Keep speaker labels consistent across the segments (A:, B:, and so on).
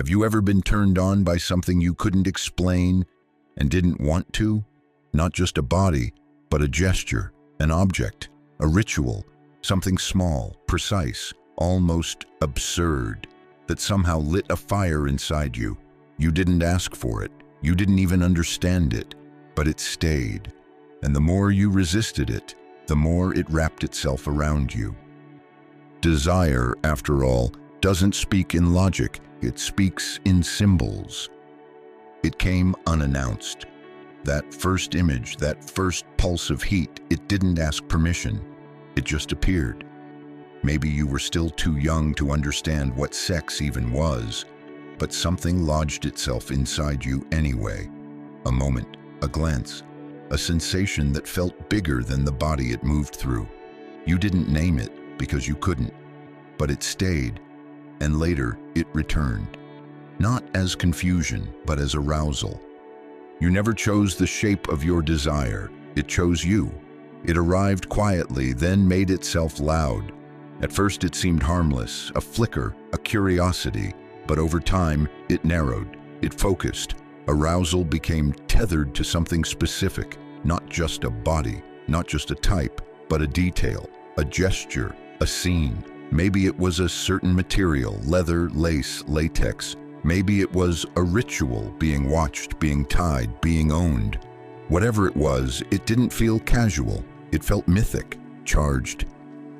A: Have you ever been turned on by something you couldn't explain and didn't want to? Not just a body, but a gesture, an object, a ritual, something small, precise, almost absurd, that somehow lit a fire inside you. You didn't ask for it, you didn't even understand it, but it stayed. And the more you resisted it, the more it wrapped itself around you. Desire, after all, doesn't speak in logic, it speaks in symbols. It came unannounced. That first image, that first pulse of heat, it didn't ask permission. It just appeared. Maybe you were still too young to understand what sex even was, but something lodged itself inside you anyway. A moment, a glance, a sensation that felt bigger than the body it moved through. You didn't name it because you couldn't, but it stayed, and later it returned. Not as confusion, but as arousal. You never chose the shape of your desire, it chose you. It arrived quietly, then made itself loud. At first it seemed harmless, a flicker, a curiosity, but over time it narrowed, it focused. Arousal became tethered to something specific, not just a body, not just a type, but a detail, a gesture, a scene. Maybe it was a certain material, leather, lace, latex. Maybe it was a ritual, being watched, being tied, being owned. Whatever it was, it didn't feel casual. It felt mythic, charged.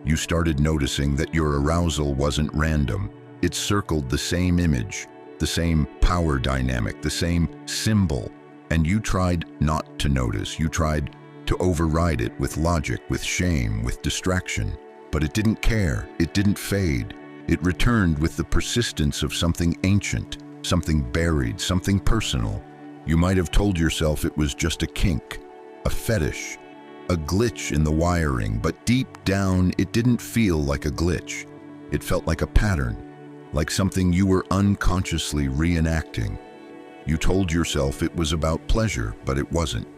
A: You started noticing that your arousal wasn't random. It circled the same image, the same power dynamic, the same symbol. And you tried not to notice. You tried to override it with logic, with shame, with distraction. But it didn't care, it didn't fade. It returned with the persistence of something ancient, something buried, something personal. You might have told yourself it was just a kink, a fetish, a glitch in the wiring, but deep down it didn't feel like a glitch. It felt like a pattern, like something you were unconsciously reenacting. You told yourself it was about pleasure, but it wasn't.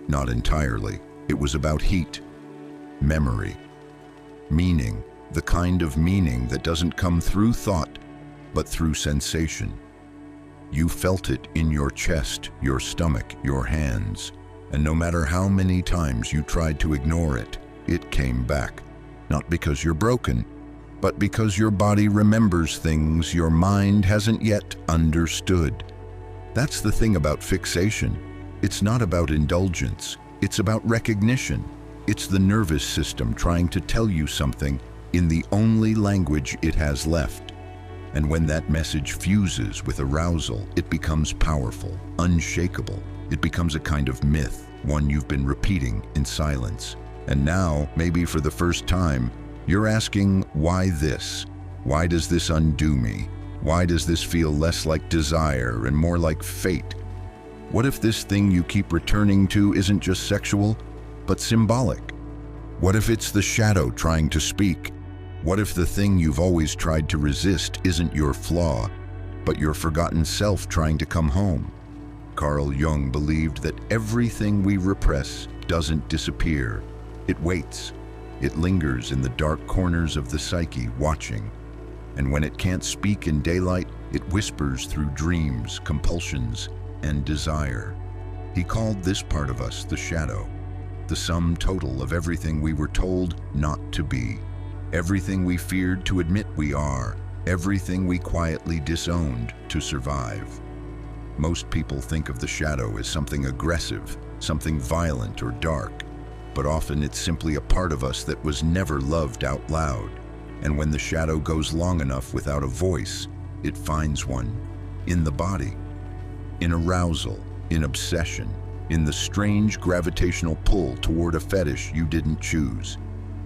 A: Not entirely. It was about heat, memory, meaning, the kind of meaning that doesn't come through thought, but through sensation. You felt it in your chest, your stomach, your hands, and no matter how many times you tried to ignore it, it came back. Not because you're broken, but because your body remembers things your mind hasn't yet understood. That's the thing about fixation. It's not about indulgence, it's about recognition. It's the nervous system trying to tell you something in the only language it has left. And when that message fuses with arousal, it becomes powerful, unshakable. It becomes a kind of myth, one you've been repeating in silence. And now, maybe for the first time, you're asking, why this? Why does this undo me? Why does this feel less like desire and more like fate? What if this thing you keep returning to isn't just sexual, but symbolic? What if it's the shadow trying to speak? What if the thing you've always tried to resist isn't your flaw, but your forgotten self trying to come home? Carl Jung believed that everything we repress doesn't disappear. It waits. It lingers in the dark corners of the psyche, watching. And when it can't speak in daylight, it whispers through dreams, compulsions, and desire. He called this part of us the shadow, the sum total of everything we were told not to be, everything we feared to admit we are, everything we quietly disowned to survive. Most people think of the shadow as something aggressive, something violent or dark, but often it's simply a part of us that was never loved out loud. And when the shadow goes long enough without a voice, it finds one in the body, in arousal, in obsession, in the strange gravitational pull toward a fetish you didn't choose.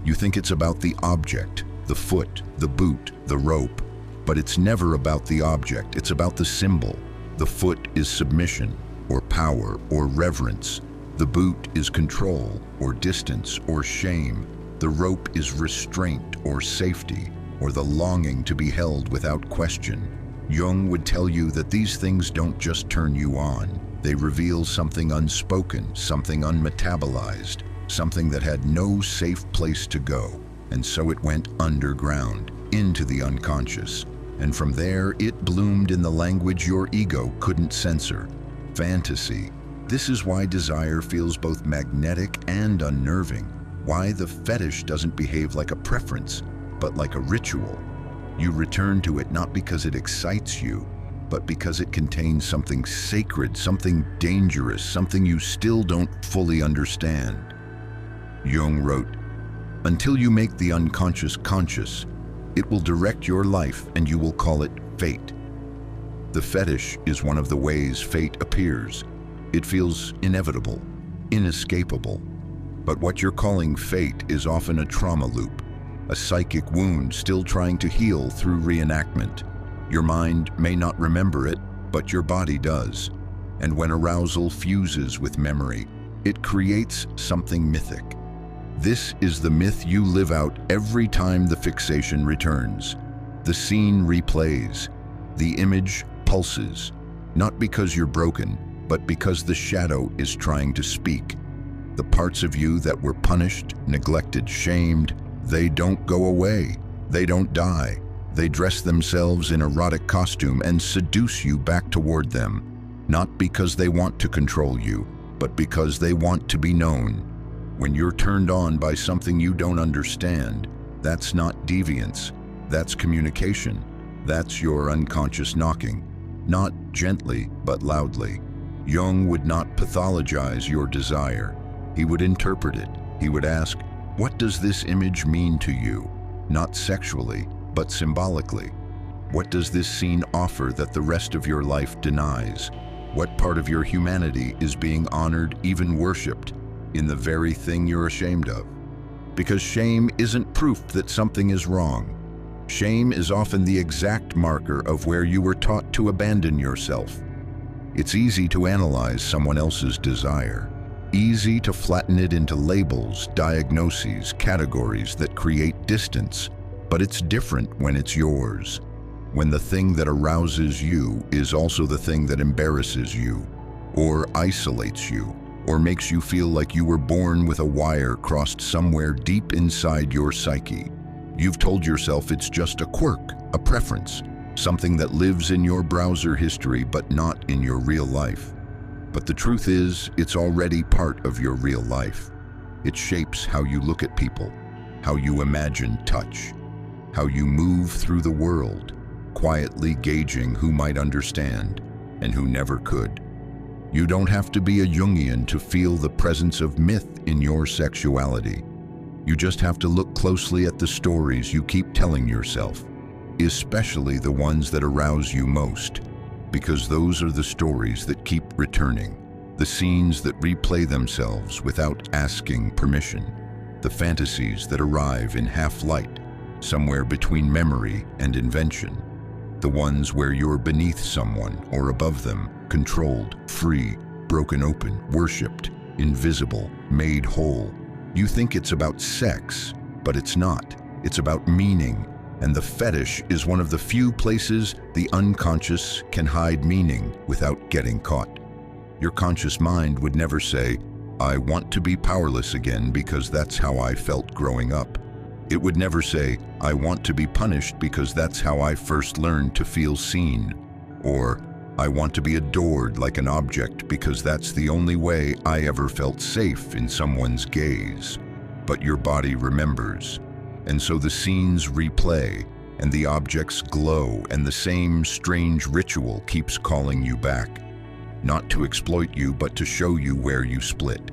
A: You think it's about the object, the foot, the boot, the rope, but it's never about the object, it's about the symbol. The foot is submission, or power, or reverence. The boot is control, or distance, or shame. The rope is restraint, or safety, or the longing to be held without question. Jung would tell you that these things don't just turn you on. They reveal something unspoken, something unmetabolized, something that had no safe place to go. And so it went underground, into the unconscious. And from there, it bloomed in the language your ego couldn't censor: fantasy. This is why desire feels both magnetic and unnerving, why the fetish doesn't behave like a preference, but like a ritual. You return to it not because it excites you, but because it contains something sacred, something dangerous, something you still don't fully understand. Jung wrote, "Until you make the unconscious conscious, it will direct your life and you will call it fate." The fetish is one of the ways fate appears. It feels inevitable, inescapable. But what you're calling fate is often a trauma loop, a psychic wound still trying to heal through reenactment. Your mind may not remember it, but your body does. And when arousal fuses with memory, it creates something mythic. This is the myth you live out every time the fixation returns. The scene replays. The image pulses. Not because you're broken, but because the shadow is trying to speak. The parts of you that were punished, neglected, shamed, they don't go away. They don't die. They dress themselves in erotic costume and seduce you back toward them. Not because they want to control you, but because they want to be known. When you're turned on by something you don't understand, that's not deviance. That's communication. That's your unconscious knocking. Not gently, but loudly. Jung would not pathologize your desire. He would interpret it. He would ask, "What does this image mean to you?" Not sexually, but symbolically. What does this scene offer that the rest of your life denies? What part of your humanity is being honored, even worshipped, in the very thing you're ashamed of? Because shame isn't proof that something is wrong. Shame is often the exact marker of where you were taught to abandon yourself. It's easy to analyze someone else's desire. Easy to flatten it into labels, diagnoses, categories that create distance. But it's different when it's yours. When the thing that arouses you is also the thing that embarrasses you, or isolates you, or makes you feel like you were born with a wire crossed somewhere deep inside your psyche. You've told yourself it's just a quirk, a preference, something that lives in your browser history but not in your real life. But the truth is, it's already part of your real life. It shapes how you look at people, how you imagine touch, how you move through the world, quietly gauging who might understand and who never could. You don't have to be a Jungian to feel the presence of myth in your sexuality. You just have to look closely at the stories you keep telling yourself, especially the ones that arouse you most, because those are the stories that keep returning, the scenes that replay themselves without asking permission, the fantasies that arrive in half-light, somewhere between memory and invention, the ones where you're beneath someone or above them, controlled, free, broken open, worshipped, invisible, made whole. You think it's about sex, but it's not. It's about meaning, and the fetish is one of the few places the unconscious can hide meaning without getting caught. Your conscious mind would never say, "I want to be powerless again because that's how I felt growing up." It would never say, "I want to be punished because that's how I first learned to feel seen," or "I want to be adored like an object because that's the only way I ever felt safe in someone's gaze." But your body remembers, and so the scenes replay, and the objects glow, and the same strange ritual keeps calling you back. Not to exploit you, but to show you where you split.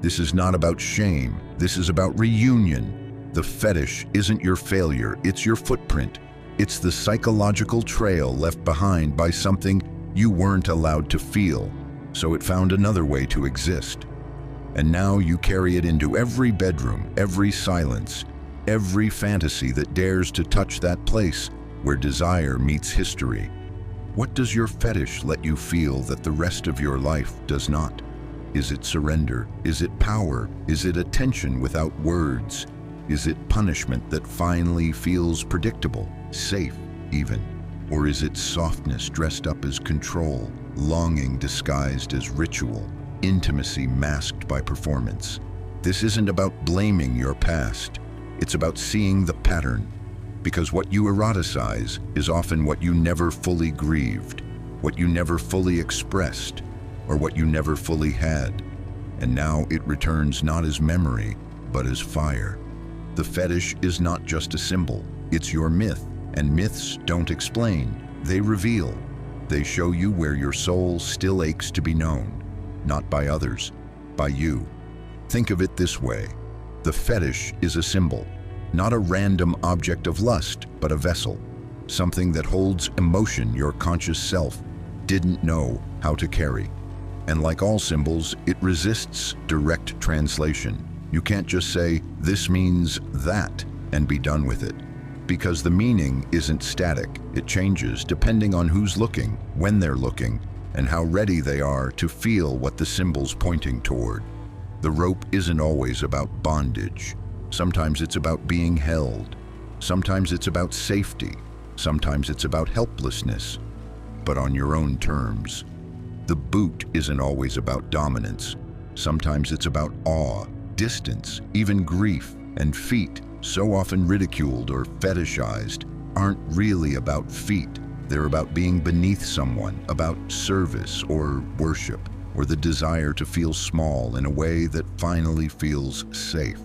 A: This is not about shame, this is about reunion. The fetish isn't your failure, it's your footprint. It's the psychological trail left behind by something you weren't allowed to feel, so it found another way to exist. And now you carry it into every bedroom, every silence, every fantasy that dares to touch that place where desire meets history. What does your fetish let you feel that the rest of your life does not? Is it surrender? Is it power? Is it attention without words? Is it punishment that finally feels predictable, safe even? Or is it softness dressed up as control, longing disguised as ritual, intimacy masked by performance? This isn't about blaming your past. It's about seeing the pattern. Because what you eroticize is often what you never fully grieved, what you never fully expressed, or what you never fully had. And now it returns not as memory, but as fire. The fetish is not just a symbol, it's your myth. And myths don't explain, they reveal. They show you where your soul still aches to be known, not by others, by you. Think of it this way. The fetish is a symbol, not a random object of lust, but a vessel, something that holds emotion your conscious self didn't know how to carry. And like all symbols, it resists direct translation. You can't just say, "This means that," and be done with it. Because the meaning isn't static, it changes depending on who's looking, when they're looking, and how ready they are to feel what the symbol's pointing toward. The rope isn't always about bondage. Sometimes it's about being held. Sometimes it's about safety. Sometimes it's about helplessness, but on your own terms. The boot isn't always about dominance. Sometimes it's about awe, distance, even grief. And feet, so often ridiculed or fetishized, aren't really about feet. They're about being beneath someone, about service or worship, or the desire to feel small in a way that finally feels safe.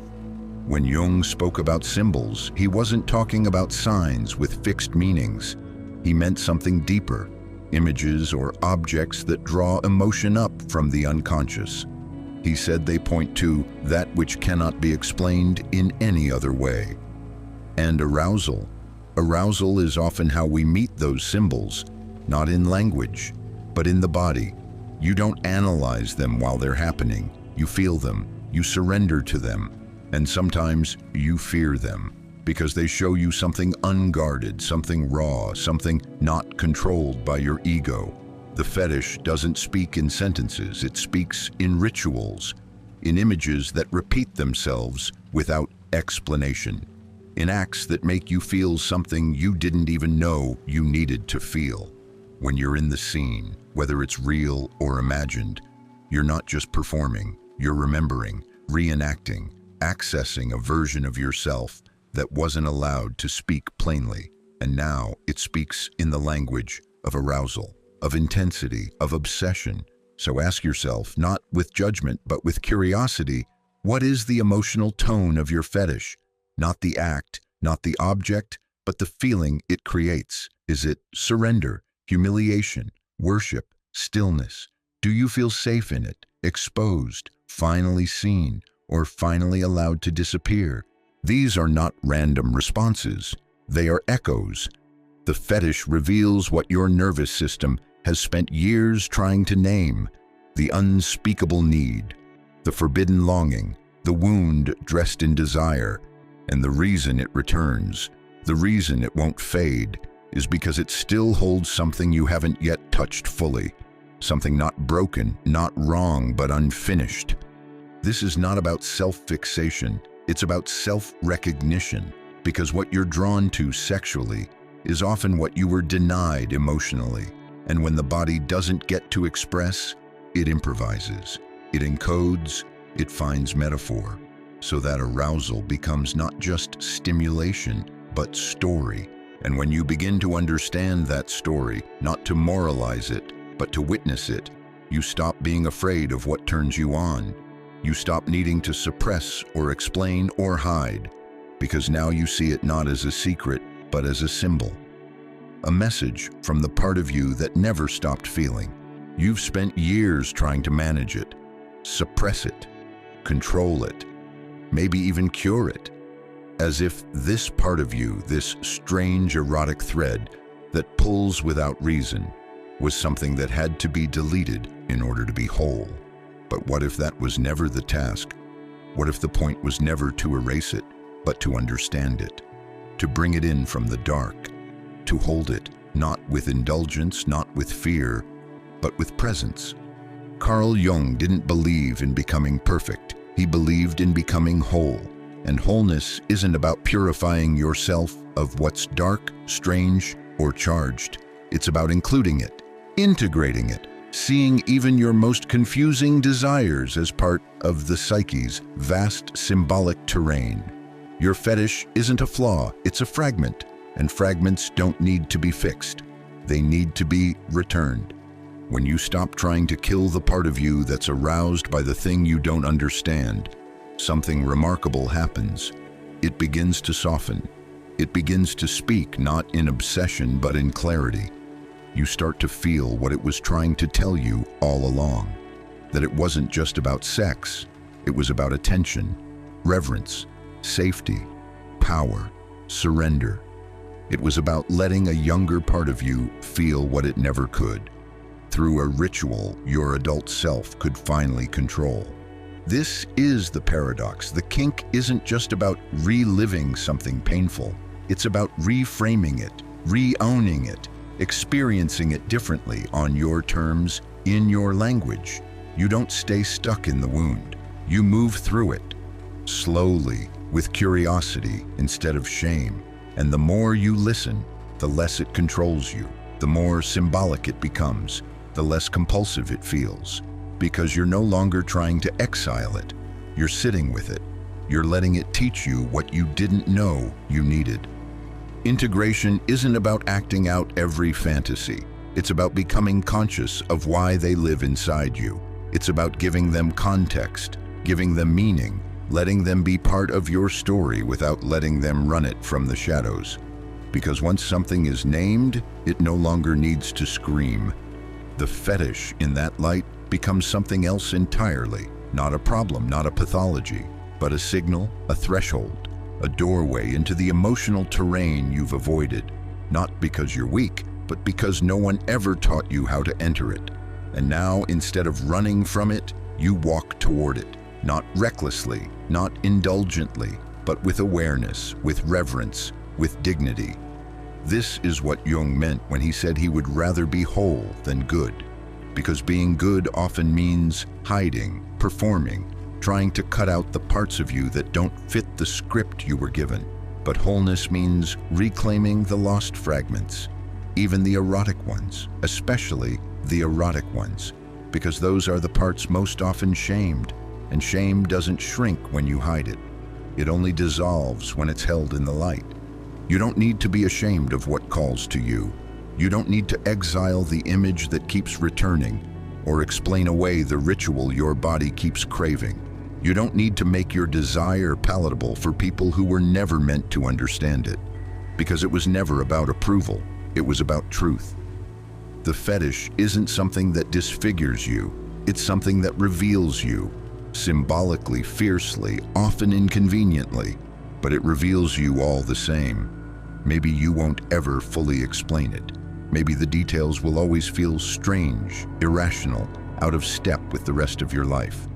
A: When Jung spoke about symbols, he wasn't talking about signs with fixed meanings. He meant something deeper, images or objects that draw emotion up from the unconscious. He said they point to that which cannot be explained in any other way. And arousal. Arousal is often how we meet those symbols, not in language, but in the body. You don't analyze them while they're happening. You feel them, you surrender to them, and sometimes you fear them because they show you something unguarded, something raw, something not controlled by your ego. The fetish doesn't speak in sentences, it speaks in rituals, in images that repeat themselves without explanation, in acts that make you feel something you didn't even know you needed to feel. When you're in the scene, whether it's real or imagined, you're not just performing, you're remembering, reenacting, accessing a version of yourself that wasn't allowed to speak plainly, and now it speaks in the language of arousal, of intensity, of obsession. So ask yourself, not with judgment, but with curiosity, what is the emotional tone of your fetish? Not the act, not the object, but the feeling it creates. Is it surrender, humiliation, worship, stillness? Do you feel safe in it, exposed, finally seen, or finally allowed to disappear? These are not random responses. They are echoes. The fetish reveals what your nervous system has spent years trying to name: the unspeakable need, the forbidden longing, the wound dressed in desire. And the reason it returns, the reason it won't fade, is because it still holds something you haven't yet touched fully, something not broken, not wrong, but unfinished. This is not about self-fixation, it's about self-recognition, because what you're drawn to sexually is often what you were denied emotionally. And when the body doesn't get to express, it improvises, it encodes, it finds metaphor, so that arousal becomes not just stimulation, but story. And when you begin to understand that story, not to moralize it, but to witness it, you stop being afraid of what turns you on. You stop needing to suppress or explain or hide, because now you see it not as a secret, but as a symbol. A message from the part of you that never stopped feeling. You've spent years trying to manage it, suppress it, control it, maybe even cure it, as if this part of you, this strange erotic thread that pulls without reason, was something that had to be deleted in order to be whole. But what if that was never the task? What if the point was never to erase it, but to understand it, to bring it in from the dark, to hold it, not with indulgence, not with fear, but with presence? Carl Jung didn't believe in becoming perfect. He believed in becoming whole. And wholeness isn't about purifying yourself of what's dark, strange, or charged. It's about including it, integrating it, seeing even your most confusing desires as part of the psyche's vast symbolic terrain. Your fetish isn't a flaw, it's a fragment, and fragments don't need to be fixed. They need to be returned. When you stop trying to kill the part of you that's aroused by the thing you don't understand, something remarkable happens. It begins to soften. It begins to speak, not in obsession, but in clarity. You start to feel what it was trying to tell you all along. That it wasn't just about sex, it was about attention, reverence, safety, power, surrender. It was about letting a younger part of you feel what it never could. Through a ritual your adult self could finally control. This is the paradox. The kink isn't just about reliving something painful. It's about reframing it, re-owning it, experiencing it differently on your terms, in your language. You don't stay stuck in the wound. You move through it, slowly, with curiosity instead of shame. And the more you listen, the less it controls you. The more symbolic it becomes, the less compulsive it feels. Because you're no longer trying to exile it. You're sitting with it. You're letting it teach you what you didn't know you needed. Integration isn't about acting out every fantasy. It's about becoming conscious of why they live inside you. It's about giving them context, giving them meaning, letting them be part of your story without letting them run it from the shadows. Because once something is named, it no longer needs to scream. The fetish in that light becomes something else entirely, not a problem, not a pathology, but a signal, a threshold, a doorway into the emotional terrain you've avoided, not because you're weak, but because no one ever taught you how to enter it. And now, instead of running from it, you walk toward it, not recklessly, not indulgently, but with awareness, with reverence, with dignity. This is what Jung meant when he said he would rather be whole than good. Because being good often means hiding, performing, trying to cut out the parts of you that don't fit the script you were given. But wholeness means reclaiming the lost fragments, even the erotic ones, especially the erotic ones, because those are the parts most often shamed, and shame doesn't shrink when you hide it. It only dissolves when it's held in the light. You don't need to be ashamed of what calls to you. You don't need to exile the image that keeps returning, or explain away the ritual your body keeps craving. You don't need to make your desire palatable for people who were never meant to understand it, because it was never about approval, it was about truth. The fetish isn't something that disfigures you, it's something that reveals you, symbolically, fiercely, often inconveniently, but it reveals you all the same. Maybe you won't ever fully explain it. Maybe the details will always feel strange, irrational, out of step with the rest of your life.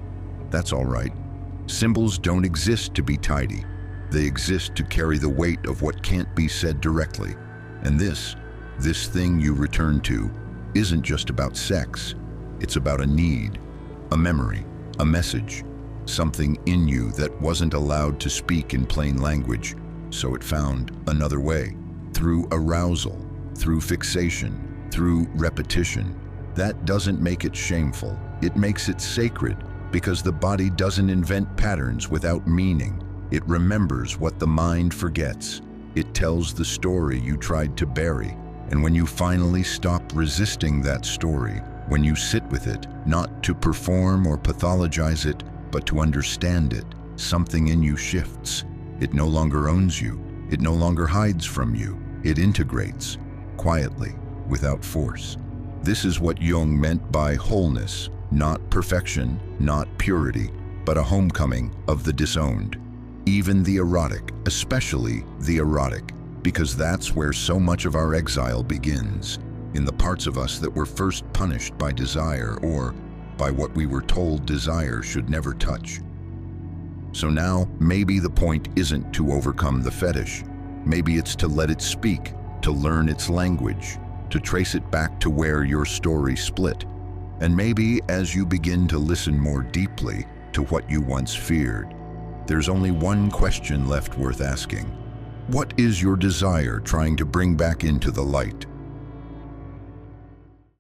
A: That's all right. Symbols don't exist to be tidy. They exist to carry the weight of what can't be said directly. And this thing you return to isn't just about sex. It's about a need, a memory, a message, something in you that wasn't allowed to speak in plain language, so it found another way, through arousal, through fixation, through repetition. That doesn't make it shameful. It makes it sacred, because the body doesn't invent patterns without meaning. It remembers what the mind forgets. It tells the story you tried to bury. And when you finally stop resisting that story, when you sit with it, not to perform or pathologize it, but to understand it, something in you shifts. It no longer owns you. It no longer hides from you. It integrates, quietly, without force. This is what Jung meant by wholeness, not perfection, not purity, but a homecoming of the disowned. Even the erotic, especially the erotic, because that's where so much of our exile begins, in the parts of us that were first punished by desire or by what we were told desire should never touch. So now, maybe the point isn't to overcome the fetish. Maybe it's to let it speak, to learn its language, to trace it back to where your story split. And maybe as you begin to listen more deeply to what you once feared, there's only one question left worth asking. What is your desire trying to bring back into the light?